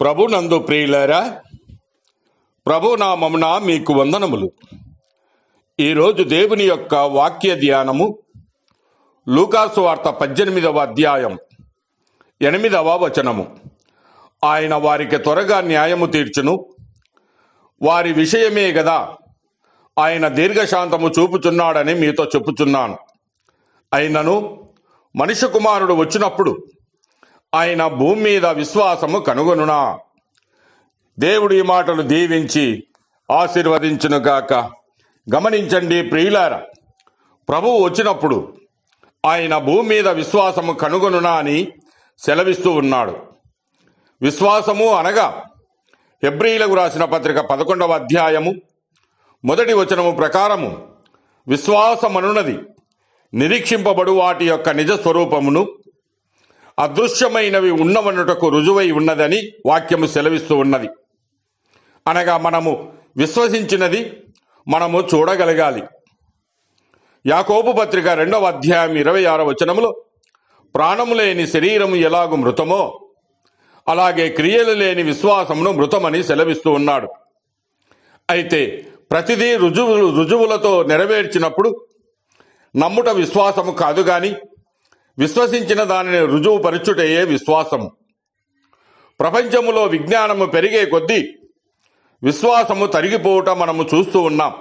ప్రభునందు ప్రియులారా, ప్రభునామమున మీకు వందనములు. ఈరోజు దేవుని యొక్క వాక్య ధ్యానము లూకాసు వార్త 18వ అధ్యాయం 8వ వచనము. ఆయన వారికి త్వరగా న్యాయము తీర్చును, వారి విషయమే గదా ఆయన దీర్ఘశాంతము చూపుచున్నాడని మీతో చెప్పుచున్నాను. అయినను మనుష్య కుమారుడు వచ్చినప్పుడు ఆయన భూమి మీద విశ్వాసము కనుగొనునా. దేవుడు ఈ మాటలు దీవించి ఆశీర్వదించునుగాక. గమనించండి ప్రియులారా, ప్రభువు వచ్చినప్పుడు ఆయన భూమి మీద విశ్వాసము కనుగొనునా అని సెలవిస్తూ ఉన్నాడు. విశ్వాసము అనగా హెబ్రీయులకు రాసిన పత్రిక 11వ అధ్యాయము 1వ వచనము ప్రకారము విశ్వాసమనున్నది నిరీక్షింపబడు వాటి యొక్క నిజ స్వరూపమును, అదృశ్యమైనవి ఉన్నవనుటకు రుజువై ఉన్నదని వాక్యము సెలవిస్తూ ఉన్నది. అనగా మనము విశ్వసించినది మనము చూడగలగాలి. యాకోబు పత్రిక 2వ అధ్యాయం 26వ వచనములో ప్రాణము లేని శరీరము ఎలాగు మృతమో అలాగే క్రియలు లేని విశ్వాసమును మృతమని సెలవిస్తూ ఉన్నాడు. అయితే ప్రతిదీ రుజువులతో నెరవేర్చినప్పుడు నమ్ముట విశ్వాసము కాదు గాని విశ్వసించిన దానిని రుజువు పరచుటయే విశ్వాసము. ప్రపంచములో విజ్ఞానము పెరిగే కొద్దీ విశ్వాసము తరిగిపోవటం మనము చూస్తూ ఉన్నాం.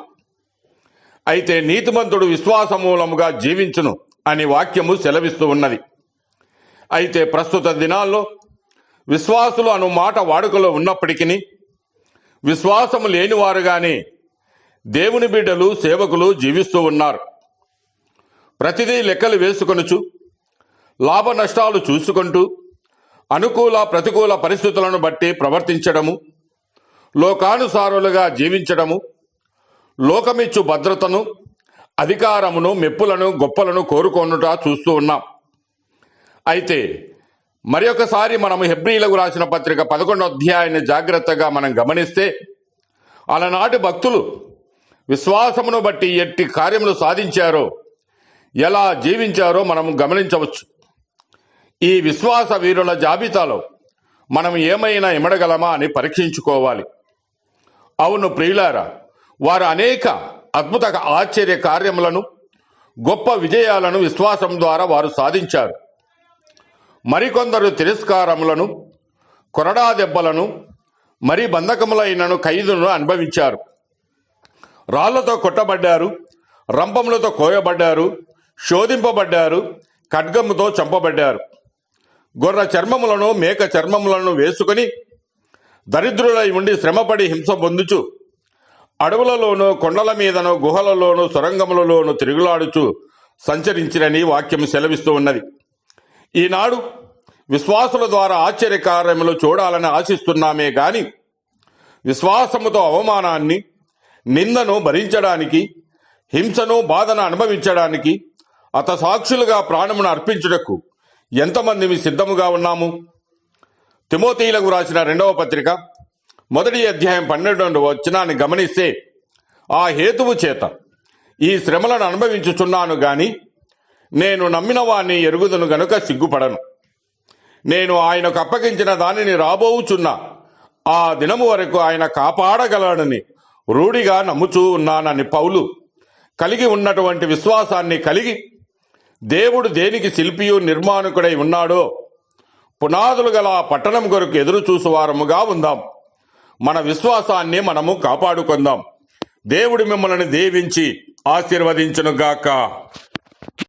అయితే నీతిమంతుడు విశ్వాసమూలముగా జీవించును అని వాక్యము సెలవిస్తూ ఉన్నది. అయితే ప్రస్తుత దినాల్లో విశ్వాసులు అను మాట వాడుకలో ఉన్నప్పటికీ విశ్వాసము లేనివారుగానే దేవుని బిడ్డలు సేవకులు జీవిస్తూ ఉన్నారు. ప్రతిదీ లెక్కలు వేసుకొనుచు లాభ నష్టాలు చూసుకుంటూ అనుకూల ప్రతికూల పరిస్థితులను బట్టి ప్రవర్తించడము, లోకానుసారులుగా జీవించడము, లోకమిచ్చు భద్రతను, అధికారమును, మెప్పులను, గొప్పలను కోరుకొనుట చూస్తూ ఉన్నాం. అయితే మరి ఒకసారి మనము హెబ్రీయులకు రాసిన పత్రిక 11వ అధ్యాయాన్ని జాగ్రత్తగా మనం గమనిస్తే అలనాటి భక్తులు విశ్వాసమును బట్టి ఎట్టి కార్యములు సాధించారో, ఎలా జీవించారో మనం గమనించవచ్చు. ఈ విశ్వాస వీరుల జాబితాలో మనం ఏమైనా ఇమడగలమా అని పరీక్షించుకోవాలి. అవును ప్రియులారా, వారు అనేక అద్భుత ఆశ్చర్య కార్యములను, గొప్ప విజయాలను విశ్వాసం ద్వారా వారు సాధించారు. మరికొందరు తిరస్కారములను, కొరడా దెబ్బలను, మరి బంధకములైనను ఖైదును అనుభవించారు. రాళ్లతో కొట్టబడ్డారు, రంపములతో కోయబడ్డారు, శోధింపబడ్డారు, ఖడ్గముతో చంపబడ్డారు. గొర్రె చర్మములను, మేక చర్మములను వేసుకుని దరిద్రులై ఉండి శ్రమపడి హింస పొందుచు అడవులలోనూ, కొండల మీదనో, గుహలలోనూ, సొరంగములలోనూ తిరుగులాడుచు సంచరించిరని వాక్యం సెలవిస్తూ ఉన్నది. ఈనాడు విశ్వాసుల ద్వారా ఆశ్చర్యకార్యములు చూడాలని ఆశిస్తున్నామే గాని విశ్వాసముతో అవమానాన్ని, నిందను భరించడానికి, హింసను, బాధను అనుభవించడానికి, హతసాక్షులుగా ప్రాణమును అర్పించుటకు ఎంతమంది సిద్ధముగా ఉన్నాము? తిమోతీయులకు రాసిన 2వ పత్రిక 1వ అధ్యాయం 12వ వచనాన్ని గమనిస్తే, ఆ హేతువు చేత ఈ శ్రమలను అనుభవించుచున్నాను గాని నేను నమ్మిన వాణ్ణి ఎరుగుదును గనుక సిగ్గుపడను. నేను ఆయనకు అప్పగించిన దానిని రాబోవుచున్న ఆ దినము వరకు ఆయన కాపాడగలడని రూఢిగా నమ్ముచూ ఉన్నానని పౌలు కలిగి ఉన్నటువంటి విశ్వాసాన్ని కలిగి దేవుడు దేనికి శిల్పియు నిర్మాణకుడై ఉన్నాడో పునాదులు గల పట్టణం కొరకు ఎదురు చూసువారముగా ఉందాం. మన విశ్వాసాన్ని మనము కాపాడుకుందాం. దేవుడు మిమ్మల్ని దీవించి ఆశీర్వదించునుగాక.